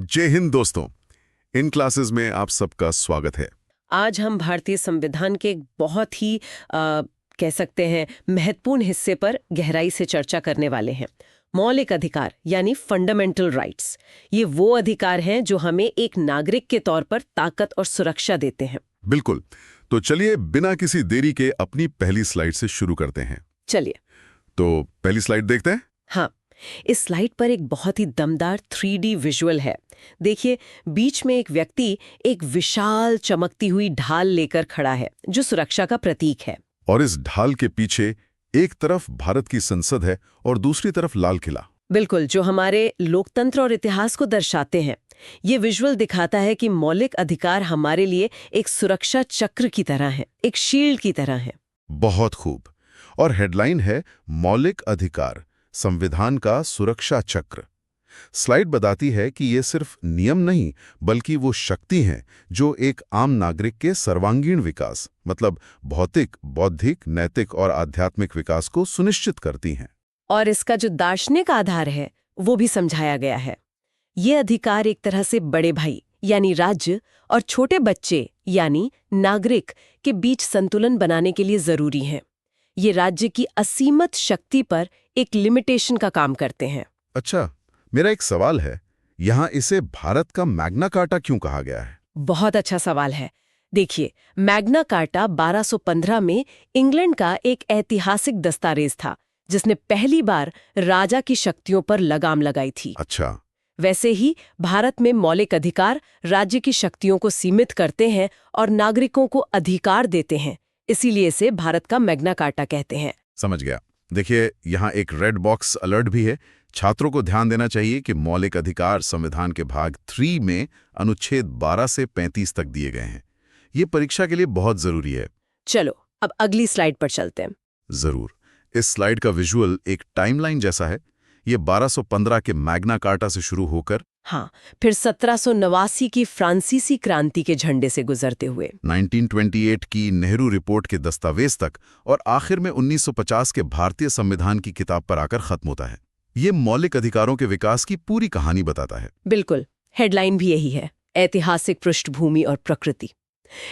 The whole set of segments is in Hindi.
जय हिंद दोस्तों। इन क्लासेस में आप सबका स्वागत है। आज हम भारतीय संविधान के एक बहुत ही कह सकते हैं महत्वपूर्ण हिस्से पर गहराई से चर्चा करने वाले हैं। मौलिक अधिकार यानी फंडामेंटल राइट्स। ये वो अधिकार हैं जो हमें एक नागरिक के तौर पर ताकत और सुरक्षा देते हैं। बिल्कुल। तो चलिए बिना किसी देरी के अपनी पहली स्लाइड से शुरू करते हैं। चलिए तो पहली स्लाइड देखते हैं। हाँ, इस स्लाइड पर एक बहुत ही दमदार 3D विजुअल है। देखिए, बीच में एक व्यक्ति एक विशाल चमकती हुई ढाल लेकर खड़ा है जो सुरक्षा का प्रतीक है। और इस ढाल के पीछे एक तरफ भारत की संसद है और दूसरी तरफ लाल किला। बिल्कुल, जो हमारे लोकतंत्र और इतिहास को दर्शाते हैं। ये विजुअल दिखाता है कि मौलिक अधिकार हमारे लिए एक सुरक्षा चक्र की तरह है, एक शील्ड की तरह है। बहुत खूब। और हेडलाइन है मौलिक अधिकार, संविधान का सुरक्षा चक्र। स्लाइड बताती है कि ये सिर्फ नियम नहीं बल्कि वो शक्ति हैं जो एक आम नागरिक के सर्वांगीण विकास, मतलब भौतिक, बौद्धिक, नैतिक और आध्यात्मिक विकास को सुनिश्चित करती हैं। और इसका जो दार्शनिक आधार है वो भी समझाया गया है। ये अधिकार एक तरह से बड़े भाई यानी राज्य और छोटे बच्चे यानी नागरिक के बीच संतुलन बनाने के लिए जरूरी हैं। ये राज्य की असीमित शक्ति पर एक लिमिटेशन का काम करते हैं। अच्छा, मेरा एक सवाल है, यहाँ इसे भारत का मैग्ना कार्टा क्यों कहा गया है? बहुत अच्छा सवाल है। देखिए, मैग्ना कार्टा 1215 में इंग्लैंड का एक ऐतिहासिक दस्तावेज था जिसने पहली बार राजा की शक्तियों पर लगाम लगाई थी। अच्छा। वैसे ही भारत में मौलिक अधिकार राज्य की शक्तियों को सीमित करते हैं और नागरिकों को अधिकार देते हैं। इसीलिए इसे भारत का मैग्ना कार्टा कहते हैं। समझ गया। देखिए, यहाँ एक रेड बॉक्स अलर्ट भी है। छात्रों को ध्यान देना चाहिए कि मौलिक अधिकार संविधान के भाग 3 में अनुच्छेद 12 से 35 तक दिए गए हैं। ये परीक्षा के लिए बहुत जरूरी है। चलो अब अगली स्लाइड पर चलते हैं। जरूर। इस स्लाइड का विजुअल एक टाइमलाइन जैसा है। ये 1215 के मैग्ना कार्टा से शुरू होकर फिर 1789 की फ्रांसीसी क्रांति के झंडे से गुजरते हुए 1928 की नेहरू रिपोर्ट के दस्तावेज तक और आखिर में 1950 के भारतीय संविधान की किताब पर आकर खत्म होता है। ये मौलिक अधिकारों के विकास की पूरी कहानी बताता है। बिल्कुल, हेडलाइन भी यही है, ऐतिहासिक पृष्ठभूमि और प्रकृति।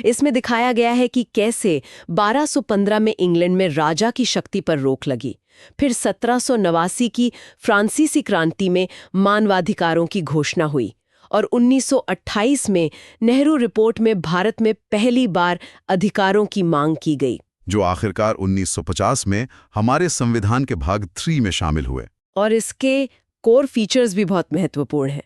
इसमें दिखाया गया है कि कैसे 1215 में इंग्लैंड में राजा की शक्ति पर रोक लगी, फिर 1789 की फ्रांसीसी क्रांति में मानवाधिकारों की घोषणा हुई और 1928 में नेहरू रिपोर्ट में भारत में पहली बार अधिकारों की मांग की गई, जो आखिरकार 1950 में हमारे संविधान के भाग 3 में शामिल हुए। और इसके कोर फीचर्स भी बहुत महत्वपूर्ण हैं।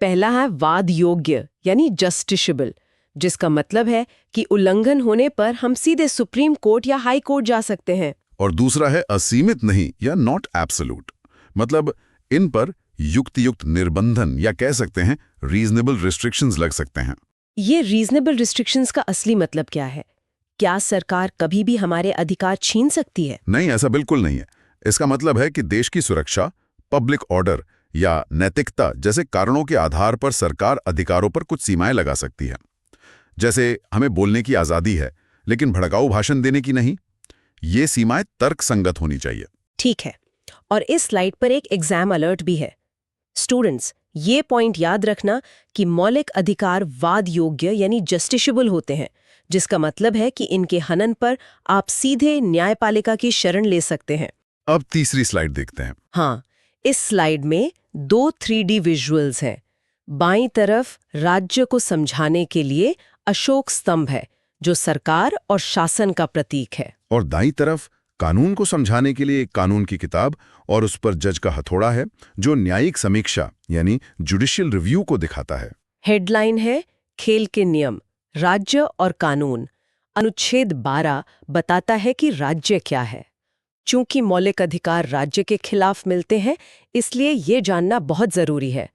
पहला है वाद योग्य यानी जस्टिसेबल, जिसका मतलब है कि उल्लंघन होने पर हम सीधे सुप्रीम कोर्ट या हाई कोर्ट जा सकते हैं। और दूसरा है असीमित नहीं या नॉट एब्सोल्यूट, मतलब इन पर युक्त निर्बंधन या कह सकते हैं रीजनेबल रिस्ट्रिक्शंस लग सकते हैं। ये रीजनेबल रिस्ट्रिक्शंस का असली मतलब क्या है? क्या सरकार कभी भी हमारे अधिकार छीन सकती है? नहीं, ऐसा बिल्कुल नहीं है। इसका मतलब है कि देश की सुरक्षा, पब्लिक ऑर्डर या नैतिकता जैसे कारणों के आधार पर सरकार अधिकारों पर कुछ सीमाएं लगा सकती है। जैसे हमें बोलने की आजादी है लेकिन भड़काऊ भाषण देने की नहीं। ये सीमाएं तर्कसंगत होनी चाहिए। ठीक है। और इस स्लाइड पर एक एग्जाम अलर्ट भी है। स्टूडेंट्स, ये पॉइंट याद रखना कि मौलिक अधिकार वाद योग्य यानी जस्टिसेबल होते हैं, जिसका मतलब है कि इनके हनन पर आप सीधे न्यायपालिका की शरण ले सकते हैं। अब तीसरी स्लाइड देखते हैं। इस स्लाइड में 2 3D विजुअल्स हैं। बाईं तरफ राज्य को समझाने के लिए अशोक स्तंभ है जो सरकार और शासन का प्रतीक है, और दाईं तरफ कानून को समझाने के लिए एक कानून की किताब और उस पर जज का हथौड़ा है जो न्यायिक समीक्षा यानी जुडिशियल रिव्यू को दिखाता है। हेडलाइन है खेल के नियम, राज्य और कानून। अनुच्छेद 12 बताता है कि राज्य क्या है। चूंकि मौलिक अधिकार राज्य के खिलाफ मिलते हैं, इसलिए ये जानना बहुत जरूरी है।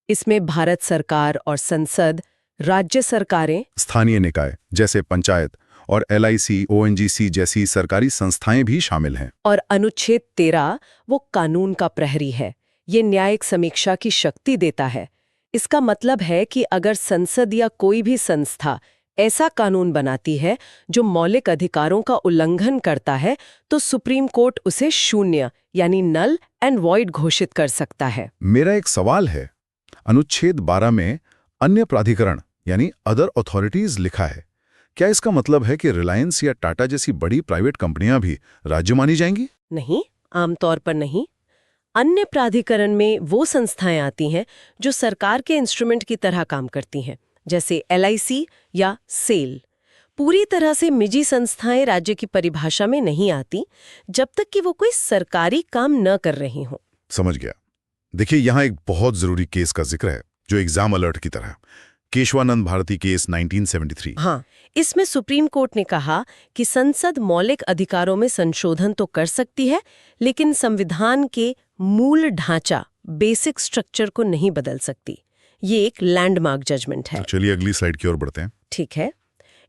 इसमें भारत सरकार और संसद, राज्य सरकारें, स्थानीय निकाय जैसे पंचायत और LIC, ONGC जैसी सरकारी संस्थाएं भी शामिल हैं। और अनुच्छेद 13 वो कानून का प्रहरी है। ये न्यायिक समीक्षा की शक्ति देता है। इसका मतलब है कि अगर संसद या कोई भी संस्था ऐसा कानून बनाती है जो मौलिक अधिकारों का उल्लंघन करता है, तो सुप्रीम कोर्ट उसे शून्य यानी नल एंड वॉइड घोषित कर सकता है। मेरा एक सवाल है, अनुच्छेद 12 में अन्य प्राधिकरण यानी अदर अथॉरिटीज लिखा है। क्या इसका मतलब है कि रिलायंस या टाटा जैसी बड़ी प्राइवेट कंपनियां भी राज्य मानी जाएंगी? नहीं, आमतौर पर नहीं। अन्य प्राधिकरण में वो संस्थाएं आती हैं जो सरकार के इंस्ट्रूमेंट की तरह काम करती हैं, जैसे LIC या सेल। पूरी तरह से निजी संस्थाएं राज्य की परिभाषा में नहीं आती जब तक कि वो कोई सरकारी काम न कर रही हों। समझ गया। देखिए, यहाँ एक बहुत जरूरी केस का जिक्र है जो एग्जाम अलर्ट की तरह, केशवानंद भारती केस 1973। हाँ, इसमें सुप्रीम कोर्ट ने कहा कि संसद मौलिक अधिकारों में संशोधन तो कर सकती है, लेकिन संविधान के मूल ढांचा, बेसिक स्ट्रक्चर को नहीं बदल सकती। ये एक लैंडमार्क जजमेंट है। तो चलिए अगली स्लाइड की ओर बढ़ते हैं। ठीक है।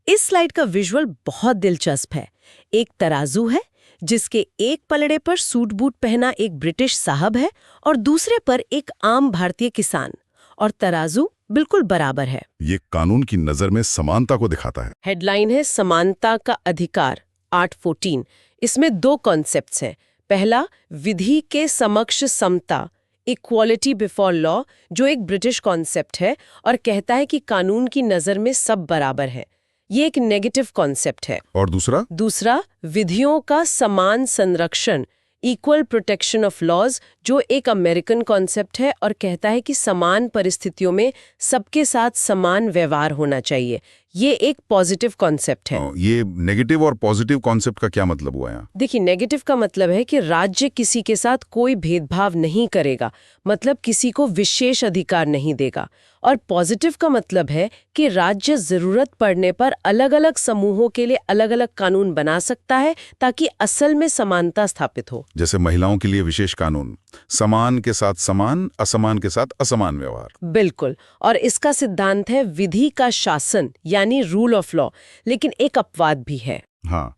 इस स्लाइड का विजुअल बहुत दिलचस्प है। एक तराजू है जिसके एक पलड़े पर सूट बूट पहना एक ब्रिटिश साहब है और दूसरे पर एक आम भारतीय किसान, और तराजू बिल्कुल बराबर है। ये कानून की नजर में समानता को दिखाता है। हेडलाइन है समानता का अधिकार, आर्ट 14। इसमें दो कॉन्सेप्ट्स हैं। पहला, विधि के समक्ष समता, इक्वालिटी बिफोर लॉ, जो एक ब्रिटिश कॉन्सेप्ट है और कहता है कि कानून की नजर में सब बराबर है। ये एक नेगेटिव कॉन्सेप्ट है। और दूसरा, विधियों का समान संरक्षण, इक्वल प्रोटेक्शन ऑफ लॉज, जो एक अमेरिकन कॉन्सेप्ट है और कहता है कि समान परिस्थितियों में सबके साथ समान व्यवहार होना चाहिए। ये एक पॉजिटिव कॉन्सेप्ट है। ये नेगेटिव और पॉजिटिव कॉन्सेप्ट का क्या मतलब हुआ यहाँ? देखिए, नेगेटिव का मतलब है कि राज्य किसी के साथ कोई भेदभाव नहीं करेगा, मतलब किसी को विशेष अधिकार नहीं देगा। और पॉजिटिव का मतलब है कि राज्य जरूरत पड़ने पर अलग अलग समूहों के लिए अलग अलग कानून बना सकता है ताकि असल में समानता स्थापित हो। जैसे महिलाओं के लिए विशेष कानून, समान के साथ समान, असमान के साथ असमान व्यवहार। बिल्कुल। और इसका सिद्धांत है विधि का शासन, यानी रूल ऑफ लॉ, लेकिन एक अपवाद भी है। हाँ,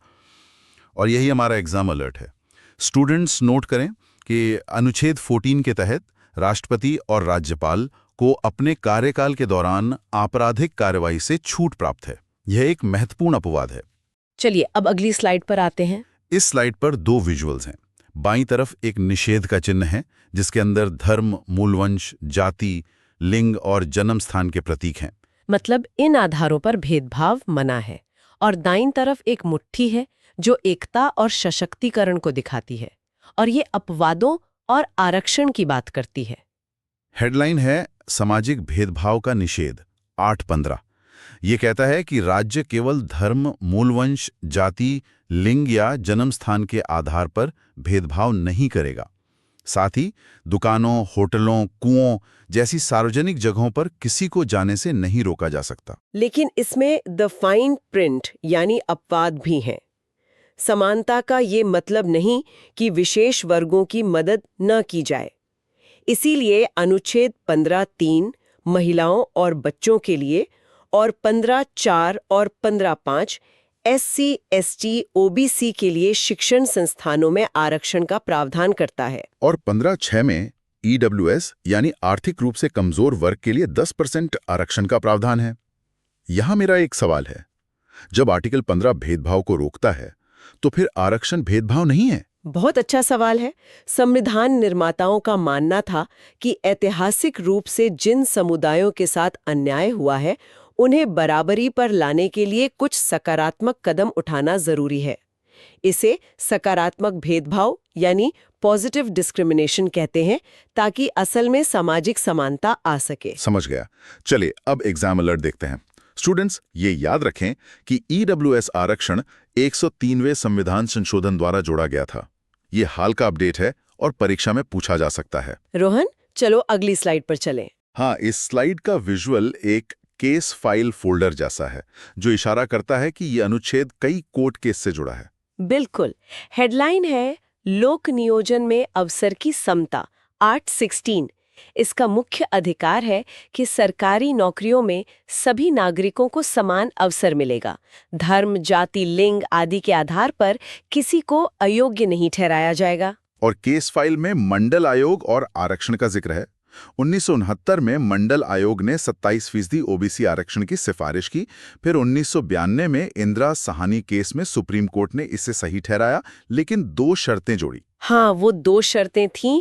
और यही हमारा एग्जाम अलर्ट है। स्टूडेंट्स नोट करें कि अनुच्छेद 14 के तहत राष्ट्रपति और राज्यपाल को अपने कार्यकाल के दौरान आपराधिक कार्रवाई से छूट प्राप्त है। यह एक महत्वपूर्ण अपवाद है। चलिए अब अगली स्लाइड पर आते हैं। इस स्लाइड पर दो विजुअल्स हैं। बाईं तरफ एक निषेध का चिन्ह है जिसके अंदर धर्म, मूलवंश, जाति, लिंग और जन्म स्थान के प्रतीक हैं। मतलब इन आधारों पर भेदभाव मना है। और दाईं तरफ एक मुट्ठी है जो एकता और सशक्तिकरण को दिखाती है, और ये अपवादों और आरक्षण की बात करती है। हेडलाइन है सामाजिक भेदभाव का निषेध, 8.15। ये कहता है कि राज्य केवल धर्म, मूलवंश, जाति, लिंग या जन्म स्थान के आधार पर भेदभाव नहीं करेगा। साथ ही दुकानों, होटलों, कुओं जैसी सार्वजनिक जगहों पर किसी को जाने से नहीं रोका जा सकता। लेकिन इसमें द फाइन प्रिंट यानी अपवाद भी हैं। समानता का ये मतलब नहीं कि विशेष वर्गों की मदद न की जाए। इसीलिए अनुच्छेद 15(3) महिलाओं और बच्चों के लिए और 15(4) और 15(5) SC, ST, OBC के लिए शिक्षण संस्थानों में आरक्षण का प्रावधान करता है। और 15(6) में EWS यानी आर्थिक रूप से कमजोर वर्ग के लिए 10% आरक्षण का प्रावधान है। यहाँ मेरा एक सवाल है, जब आर्टिकल 15 भेदभाव को रोकता है तो फिर आरक्षण भेदभाव नहीं है? बहुत अच्छा सवाल है। संविधान निर्माताओं का मानना था कि ऐतिहासिक रूप से जिन समुदायों के साथ अन्याय हुआ है उन्हें बराबरी पर लाने के लिए कुछ सकारात्मक कदम उठाना जरूरी है। इसे सकारात्मक भेदभाव यानी पॉजिटिव डिस्क्रिमिनेशन कहते हैं, ताकि असल में सामाजिक समानता आ सके। समझ गया। चलिए अब एग्जाम अलर्ट देखते हैं। स्टूडेंट्स, ये याद रखें कि EWS आरक्षण 103वें संविधान संशोधन द्वारा जोड़ा गया था। ये हाल का अपडेट है और परीक्षा में पूछा जा सकता है। रोहन, चलो अगली स्लाइड पर चलें। हाँ, इस स्लाइड का विजुअल एक केस फाइल फोल्डर जैसा है जो इशारा करता है कि ये अनुच्छेद कई कोर्ट केस से जुड़ा है। बिल्कुल। हेडलाइन है लोक नियोजन में अवसर की समता, आर्ट 16। इसका मुख्य अधिकार है कि सरकारी नौकरियों में सभी नागरिकों को समान अवसर मिलेगा। धर्म, जाति, लिंग आदि के आधार पर किसी को अयोग्य नहीं ठहराया जाएगा। और केस फाइल में मंडल आयोग और आरक्षण का जिक्र है। 1969 में मंडल आयोग ने 27% OBC आरक्षण की सिफारिश की। फिर 1992 में इंदिरा साहनी केस में सुप्रीम कोर्ट ने इसे सही ठहराया, लेकिन 2 शर्तें जोड़ी। हाँ, वो 2 शर्तें थीं।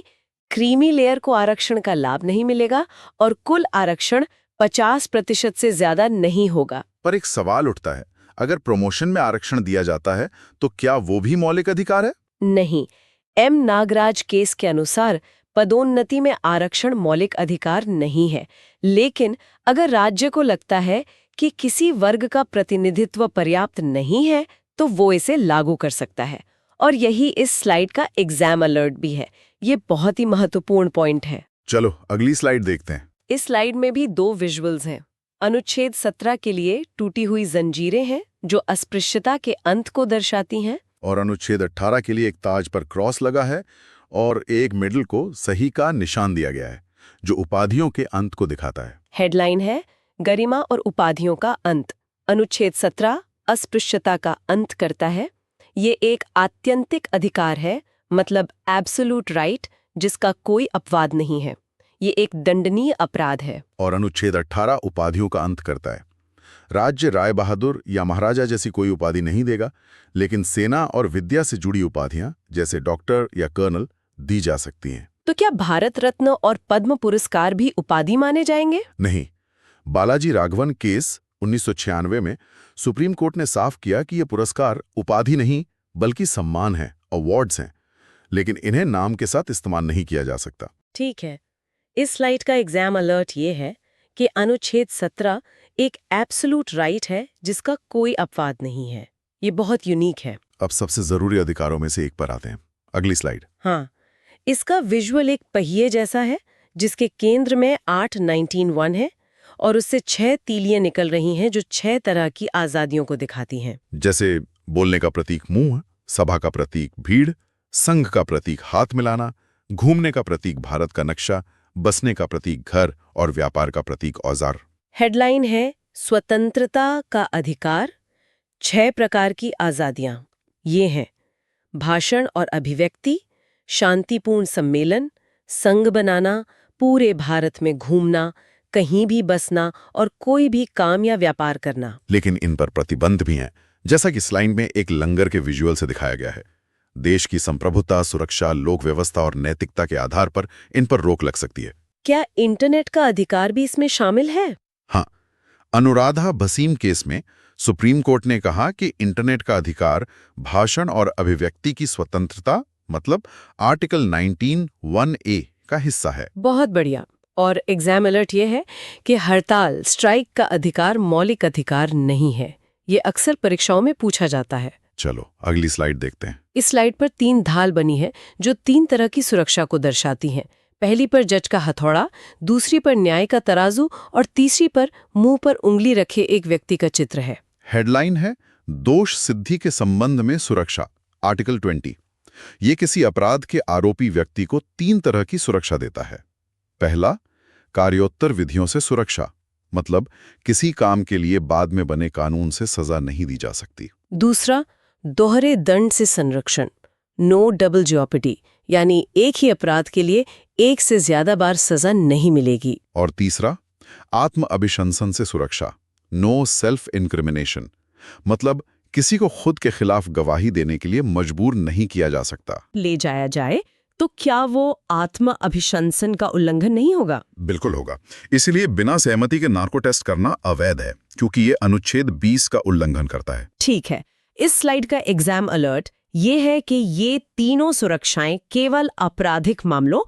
क्रीमी लेयर को आरक्षण का लाभ नहीं मिलेगा और कुल आरक्षण 50% से ज्यादा नहीं होगा। पर एक सवाल उठता है, अगर प्रमोशन में आरक्षण दिया जाता है तो क्या वो भी मौलिक अधिकार है? नहीं, एम नागराज केस के अनुसार पदोन्नति में आरक्षण मौलिक अधिकार नहीं है, लेकिन अगर राज्य को लगता है कि किसी वर्ग का प्रतिनिधित्व पर्याप्त नहीं है तो वो इसे लागू कर सकता है। और यही इस स्लाइड का एग्जाम अलर्ट भी है। ये बहुत ही महत्वपूर्ण पॉइंट है। चलो अगली स्लाइड देखते हैं। इस स्लाइड में भी 2 विजुअल्स हैं। अनुच्छेद 17 के लिए टूटी हुई जंजीरें हैं जो अस्पृश्यता के अंत को दर्शाती हैं, और अनुच्छेद 18 के लिए एक ताज पर क्रॉस लगा है और एक मेडल को सही का निशान दिया गया है जो उपाधियों के अंत को दिखाता है। हेडलाइन है गरिमा और उपाधियों का अंत। अनुच्छेद 17 अस्पृश्यता का अंत करता है। ये एक आत्यंतिक अधिकार है, मतलब एब्सोल्यूट राइट, जिसका कोई अपवाद नहीं है। ये एक दंडनीय अपराध है। और अनुच्छेद 18 उपाधियों का अंत करता है। राज्य राय बहादुर या महाराजा जैसी कोई उपाधि नहीं देगा, लेकिन सेना और विद्या से जुड़ी उपाधियां जैसे डॉक्टर या कर्नल दी जा सकती हैं। तो क्या भारत रत्न और पद्म पुरस्कार भी उपाधि माने जाएंगे? नहीं। बालाजी राघवन केस 1996 में सुप्रीम कोर्ट ने साफ किया कि ये पुरस्कार उपाधि नहीं बल्कि सम्मान है, अवार्ड्स हैं, लेकिन इन्हें नाम के साथ इस्तेमाल नहीं किया जा सकता। ठीक है। इस स्लाइड का एग्जाम अलर्ट ये है कि अनुच्छेद 17 एक एब्सोल्यूट राइट है जिसका कोई अपवाद नहीं है। ये बहुत यूनिक है। अब सबसे जरूरी अधिकारों में से एक पर आते हैं। अगली स्लाइड। हाँ, इसका विजुअल एक पहिए जैसा है जिसके केंद्र में 8-19-1 है और उससे 6 तीलियां निकल रही हैं जो 6 तरह की आजादियों को दिखाती हैं। जैसे बोलने का प्रतीक मुंह, सभा का प्रतीक भीड़, संघ का प्रतीक हाथ मिलाना, घूमने का प्रतीक भारत का नक्शा, बसने का प्रतीक घर और व्यापार का प्रतीक औजार। हेडलाइन है स्वतंत्रता का अधिकार, 6 प्रकार की आजादियां। ये हैं भाषण और अभिव्यक्ति, शांतिपूर्ण सम्मेलन, संघ बनाना, पूरे भारत में घूमना, कहीं भी बसना और कोई भी काम या व्यापार करना। लेकिन इन पर प्रतिबंध भी हैं, जैसा कि स्लाइड में एक लंगर के विजुअल से दिखाया गया है। देश की संप्रभुता, सुरक्षा, लोक व्यवस्था और नैतिकता के आधार पर इन पर रोक लग सकती है। क्या इंटरनेट का अधिकार भी इसमें शामिल है? हाँ, अनुराधा भसीन केस में सुप्रीम कोर्ट ने कहा कि इंटरनेट का अधिकार भाषण और अभिव्यक्ति की स्वतंत्रता, मतलब आर्टिकल 19(1)(a) का हिस्सा है। बहुत बढ़िया। और एग्जाम अलर्ट ये है कि हड़ताल, स्ट्राइक का अधिकार मौलिक अधिकार नहीं है। ये अक्सर परीक्षाओं में पूछा जाता है। चलो अगली स्लाइड देखते हैं। इस स्लाइड पर 3 ढाल बनी है जो 3 तरह की सुरक्षा को दर्शाती हैं। पहली पर जज का हथौड़ा, दूसरी पर न्याय का तराजू और तीसरी पर मुंह पर उंगली रखे एक व्यक्ति का चित्र है। हेडलाइन है दोष सिद्धि के संबंध में सुरक्षा, आर्टिकल 20। ये किसी अपराध के आरोपी व्यक्ति को 3 तरह की सुरक्षा देता है। पहला, कार्योत्तर विधियों से सुरक्षा, मतलब किसी काम के लिए बाद में बने कानून से सजा नहीं दी जा सकती। दूसरा, दोहरे दंड से संरक्षण, नो डबल जॉपर्डी, यानी एक ही अपराध के लिए एक से ज्यादा बार सजा नहीं मिलेगी। और तीसरा, आत्म अभिशंसन से सुरक्षा, नो सेल्फ इंक्रिमिनेशन, मतलब किसी को खुद के खिलाफ गवाही देने के लिए मजबूर नहीं किया जा सकता। ले जाया जाए तो क्या वो आत्म अभिशंसन का उल्लंघन नहीं होगा? बिल्कुल होगा। इसलिए बिना सहमति के नार्को टेस्ट करना अवैध है, क्योंकि ये अनुच्छेद 20 का उल्लंघन करता है। ठीक है। इस स्लाइड का एग्जाम अलर्ट ये है कि ये तीनों सुरक्षाएं केवल आपराधिक मामलों,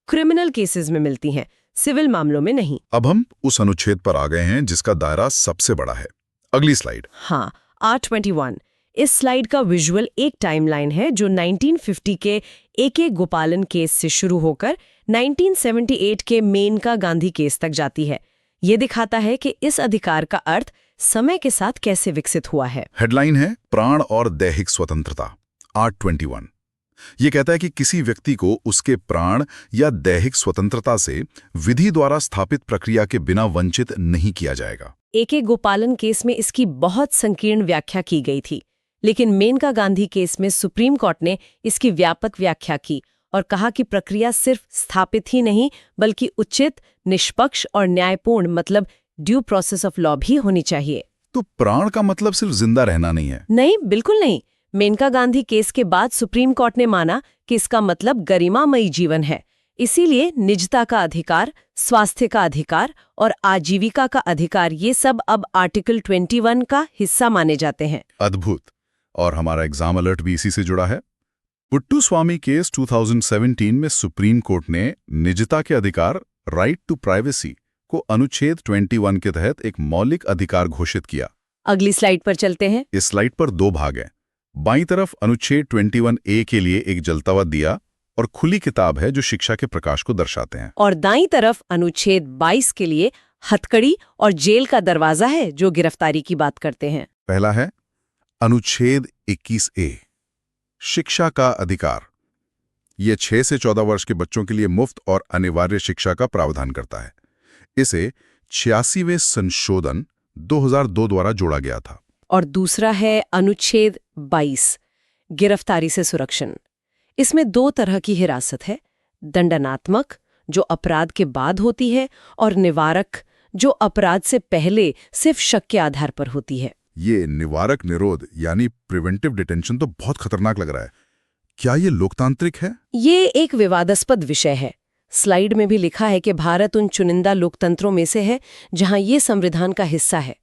क्रिमिनल केसेस में मिलती हैं, सिविल मामलों में नहीं। अब हम उस अनुच्छेद पर आ गए हैं जिसका दायरा सबसे बड़ा है। अगली स्लाइड। हाँ, 821। इस स्लाइड का विजुअल एक टाइमलाइन है जो 1950 के ए.के. गोपालन केस से शुरू होकर 1978 के मेनका गांधी केस तक जाती है। ये दिखाता है कि इस अधिकार का अर्थ समय के साथ कैसे विकसित हुआ है। हेडलाइन है प्राण और दैहिक स्वतंत्रता, 821। ये कहता है कि किसी व्यक्ति को उसके प्राण या दैहिक स्वतंत्रता से विधि द्वारा स्थापित प्रक्रिया के बिना वंचित नहीं किया जाएगा। ए.के. गोपालन केस में इसकी बहुत संकीर्ण व्याख्या की गई थी, लेकिन मेनका गांधी केस में सुप्रीम कोर्ट ने इसकी व्यापक व्याख्या की और कहा कि प्रक्रिया सिर्फ स्थापित ही नहीं बल्कि उचित, निष्पक्ष और न्यायपूर्ण, मतलब ड्यू प्रोसेस ऑफ लॉ भी होनी चाहिए। तो प्राण का मतलब सिर्फ जिंदा रहना नहीं है? नहीं, बिल्कुल नहीं। मेनका गांधी केस के बाद सुप्रीम कोर्ट ने माना कि इसका मतलब गरिमामयी जीवन है। इसीलिए निजता का अधिकार, स्वास्थ्य का अधिकार और आजीविका का अधिकार ये सब अब आर्टिकल 21 का हिस्सा माने जाते हैं। अद्भुत। और हमारा एग्जाम अलर्ट भी इसी से जुड़ा है। पुट्टुस्वामी केस 2017 में सुप्रीम कोर्ट ने निजता के अधिकार, राइट टू प्राइवेसी, को अनुच्छेद 21 के तहत एक मौलिक अधिकार घोषित किया। अगली स्लाइड पर चलते हैं। इस स्लाइड पर दो भाग हैं। बाईं तरफ अनुच्छेद 21A के लिए एक जलता हुआ दिया और खुली किताब है जो शिक्षा के प्रकाश को दर्शाते हैं। और दाईं तरफ अनुच्छेद 22 के लिए हथकड़ी और जेल का दरवाजा है जो गिरफ्तारी की बात करते हैं। पहला है अनुच्छेद 21A, शिक्षा का अधिकार। यह 6 से 14 वर्ष के बच्चों के लिए मुफ्त और अनिवार्य शिक्षा का प्रावधान करता है। इसे 86वें संशोधन 2002 द्वारा जोड़ा गया था। और दूसरा है अनुच्छेद 22, गिरफ्तारी से सुरक्षण। इसमें 2 तरह की हिरासत है, दंडनात्मक जो अपराध के बाद होती है और निवारक जो अपराध से पहले सिर्फ शक के आधार पर होती है। ये निवारक निरोध यानी प्रिवेंटिव डिटेंशन तो बहुत खतरनाक लग रहा है। क्या ये लोकतांत्रिक है? ये एक विवादास्पद विषय है। स्लाइड में भी लिखा है कि भारत उन चुनिंदा लोकतंत्रों में से है जहां ये संविधान का हिस्सा है।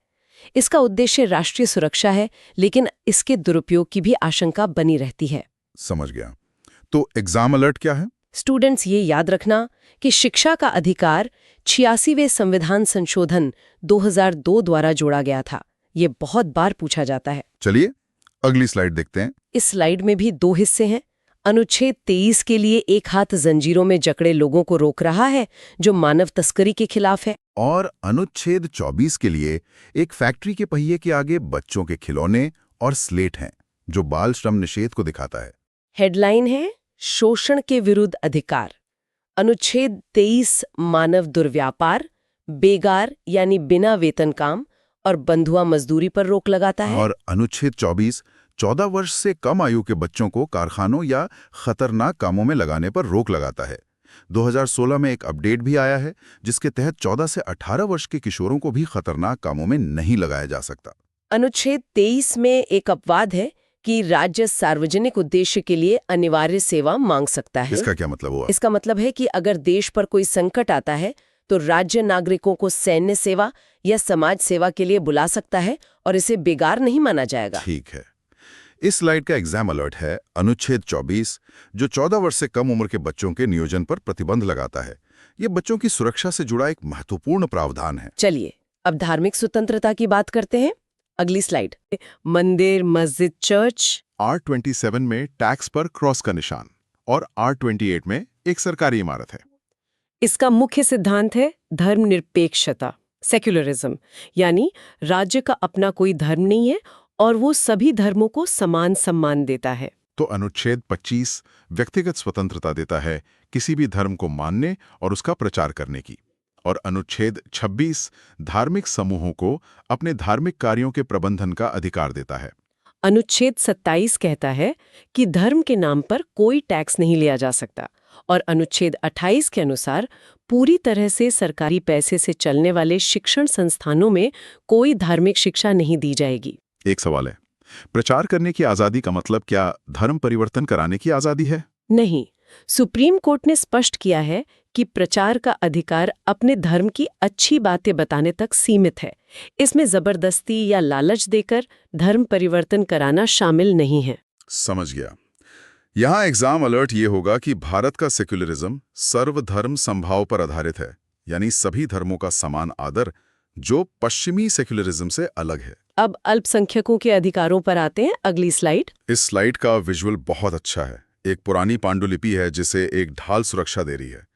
इसका उद्देश्य राष्ट्रीय सुरक्षा है, लेकिन इसके दुरुपयोग की भी आशंका बनी रहती है। समझ गया। तो एग्जाम अलर्ट क्या है? स्टूडेंट्स, ये याद रखना कि शिक्षा का अधिकार 86वें संविधान संशोधन 2002 द्वारा जोड़ा गया था। ये बहुत बार पूछा जाता है। चलिए अगली स्लाइड देखते हैं। इस स्लाइड में भी 2 हिस्से हैं। अनुच्छेद 23 के लिए एक हाथ जंजीरों में जकड़े लोगों को रोक रहा है जो मानव तस्करी के खिलाफ है। और अनुच्छेद 24 के लिए एक फैक्ट्री के पहिए के आगे बच्चों के खिलौने और स्लेट हैं जो बाल श्रम निषेध को दिखाता है। हेडलाइन है शोषण के विरुद्ध अधिकार। अनुच्छेद 23 मानव दुर्व्यापार, बेगार यानी बिना वेतन काम और बंधुआ मजदूरी पर रोक लगाता है। और अनुच्छेद 24 14 वर्ष से कम आयु के बच्चों को कारखानों या खतरनाक कामों में लगाने पर रोक लगाता है। 2016 में एक अपडेट भी आया है जिसके तहत 14 से 18 वर्ष के किशोरों को भी खतरनाक कामों में नहीं लगाया जा सकता। अनुच्छेद 23 में एक अपवाद है कि राज्य सार्वजनिक उद्देश्य के लिए अनिवार्य सेवा मांग सकता है। इसका क्या मतलब हुआ? इसका मतलब है कि अगर देश पर कोई संकट आता है तो राज्य नागरिकों को सैन्य सेवा या समाज सेवा के लिए बुला सकता है और इसे बेगार नहीं माना जाएगा। ठीक है। इस स्लाइड का एग्जाम अलर्ट है अनुच्छेद 24 जो 14 वर्ष से कम उम्र के बच्चों के नियोजन पर प्रतिबंध लगाता है। ये बच्चों की सुरक्षा से जुड़ा एक महत्वपूर्ण प्रावधान है। चलिए अब धार्मिक स्वतंत्रता की बात करते हैं। अगली स्लाइड। मंदिर, मस्जिद, चर्च। R27 में टैक्स पर क्रॉस का निशान और R28 में एक सरकारी इमारत है। इसका मुख्य सिद्धांत है धर्मनिरपेक्षता, सेक्युलरिज्म, यानी राज्य का अपना कोई धर्म नहीं है और वो सभी धर्मों को समान सम्मान देता है। तो अनुच्छेद 25 व्यक्तिगत स्वतंत्रता देता है किसी भी धर्म को मानने और उसका प्रचार करने की। और अनुच्छेद 26 धार्मिक समूहों को अपने धार्मिक कार्यों के प्रबंधन का अधिकार देता है। अनुच्छेद 27 कहता है कि धर्म के नाम पर कोई टैक्स नहीं लिया जा सकता। और अनुच्छेद 28 के अनुसार पूरी तरह से सरकारी पैसे से चलने वाले शिक्षण संस्थानों में कोई धार्मिक शिक्षा नहीं दी जाएगी। एक सवाल है, प्रचार करने की आजादी का मतलब क्या धर्म परिवर्तन कराने की आजादी है? नहीं, सुप्रीम कोर्ट ने स्पष्ट किया है कि प्रचार का अधिकार अपने धर्म की अच्छी बातें बताने तक सीमित है। इसमें जबरदस्ती या लालच देकर धर्म परिवर्तन कराना शामिल नहीं है। समझ गया। यहाँ एग्जाम अलर्ट ये होगा कि भारत का सेक्युलरिज्म सर्वधर्म समभाव पर आधारित है, यानी सभी धर्मों का समान आदर, जो पश्चिमी सेक्युलरिज्म से अलग है। अब अल्पसंख्यकों के अधिकारों पर आते हैं। अगली स्लाइड। इस स्लाइड का विजुअल बहुत अच्छा है। एक पुरानी पांडुलिपि है जिसे एक ढाल सुरक्षा दे रही है।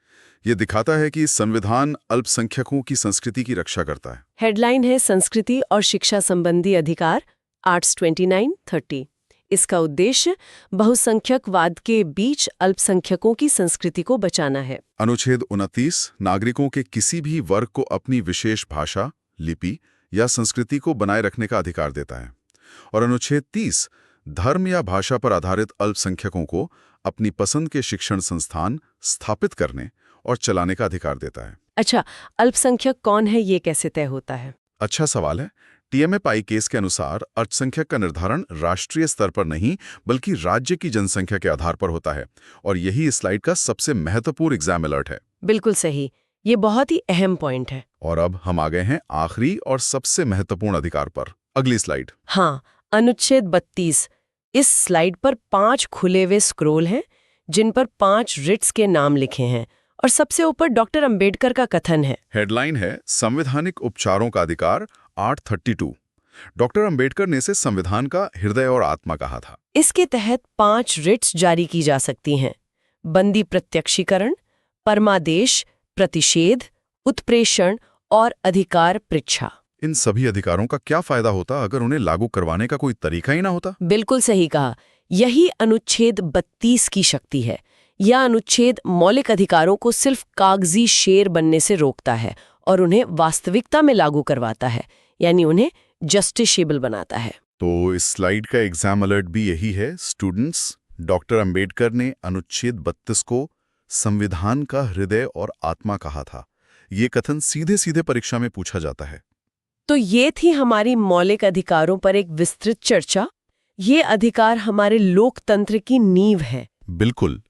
ये दिखाता है कि संविधान अल्पसंख्यकों की संस्कृति की रक्षा करता है। हेडलाइन है संस्कृति और शिक्षा संबंधी अधिकार, आर्ट्स 29-30। इसका उद्देश्य बहुसंख्यकवाद के बीच अल्पसंख्यकों की संस्कृति को बचाना है। अनुच्छेद 29 नागरिकों के किसी भी वर्ग को अपनी विशेष भाषा, लिपि या संस्कृति को बनाए रखने का अधिकार देता है। और अनुच्छेद 30 धर्म या भाषा पर आधारित अल्पसंख्यकों को अपनी पसंद के शिक्षण संस्थान स्थापित करने और चलाने का अधिकार देता है। अच्छा, अल्पसंख्यक कौन है, ये कैसे तय होता है? अच्छा सवाल है। TMFI केस के अनुसार अल्पसंख्यक का निर्धारण राष्ट्रीय स्तर पर नहीं बल्कि राज्य की जनसंख्या के आधार पर होता है और यही इस स्लाइड का सबसे महत्वपूर्ण एग्जाम अलर्ट है। बिल्कुल सही। ये बहुत ही अहम पॉइंट है। और अब हम आ गए हैं आखिरी और सबसे महत्वपूर्ण अधिकार पर। अगली स्लाइड। हाँ, अनुच्छेद 32। इस स्लाइड पर 5 खुले हुए स्क्रोल हैं जिन पर 5 रिट्स के नाम लिखे हैं और सबसे ऊपर डॉक्टर अंबेडकर का कथन है। हेडलाइन है संवैधानिक उपचारों का अधिकार 832। डॉक्टर अंबेडकर ने इसे संविधान का हृदय और आत्मा कहा था। इसके तहत 5 रिट्स जारी की जा सकती हैं: बंदी प्रत्यक्षीकरण, परमादेश, प्रतिषेध, उत्प्रेषण और अधिकार पृच्छा। इन सभी अधिकारों का क्या फायदा होता अगर उन्हें लागू करवाने का कोई तरीका ही ना होता? बिल्कुल सही कहा। यही अनुच्छेद 32 की शक्ति है। यह अनुच्छेद मौलिक अधिकारों को सिर्फ कागजी शेर बनने से रोकता है और उन्हें वास्तविकता में लागू करवाता है, यानी उन्हें जस्टिसेबल बनाता है। तो इस स्लाइड का एग्जाम अलर्ट भी यही है स्टूडेंट्स। डॉक्टर अंबेडकर ने अनुच्छेद 32 को संविधान का हृदय और आत्मा कहा था। ये कथन सीधे सीधे परीक्षा में पूछा जाता है। तो ये थी हमारी मौलिक अधिकारों पर एक विस्तृत चर्चा। ये अधिकार हमारे लोकतंत्र की नींव है। बिल्कुल,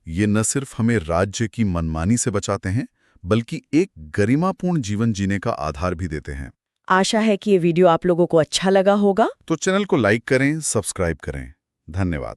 ये न सिर्फ हमें राज्य की मनमानी से बचाते हैं बल्कि एक गरिमापूर्ण जीवन जीने का आधार भी देते हैं। आशा है कि ये वीडियो आप लोगों को अच्छा लगा होगा। तो चैनल को लाइक करें, सब्सक्राइब करें। धन्यवाद।